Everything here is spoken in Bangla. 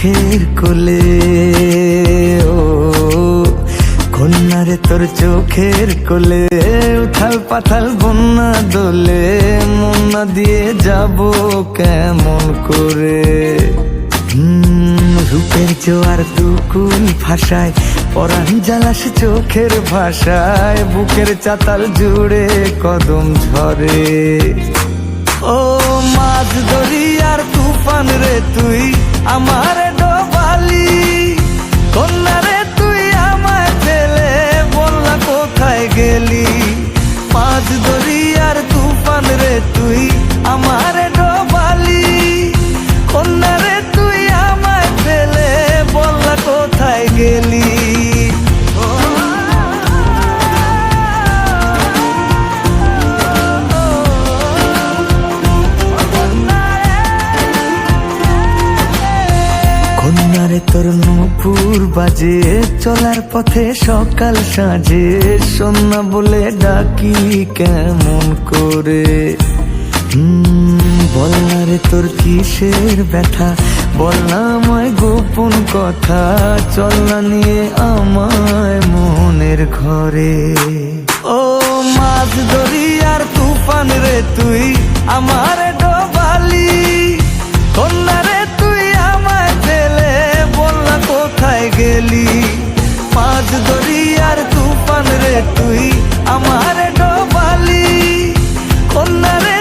চোখের কোলে। ও কন্যারে তোর চোখের কোলে, উথাল পাথাল বন্যা দোলে, মন না দিয়ে যাব কেমন করে। রূপের জোয়ার দুকুল ভাষায়, পরাণ জ্বালাস চোখের ভাষায়, বুকের চাতাল জুড়ে কদম ঝরে। ও মাঝ দরিয়ার তুফান রে তুই আমার ডোবালি, কন্যা রে তুই আমায় ফেলে বললা কোথায় গেলি। মাঝ দরিয়ার তুফান রে তুই আমার ডোবালি, কন্যা রে তুই আমায় ফেলে বললা কোথায় গেলি। কন্যারে তোর নূপুর বাজে, চলার পথে সকাল সাজে, সন্ধ্যা বলে ডাকি কেমন করে। বলনা রে তোর কিসের ব্যথা, বলনা আমায় গোপন কথা, চল না নিয়ে আমায় মনের ঘরে। ও মাঝ দরিয়ার তুফান রে তুই আমার ডোবালি, কন্যা রে তুই আমায় ফেলে বললা কোথায় গেলি। মাঝ দরিয়ার তুফান রে তুই আমার ডোবালি, কন্যা রে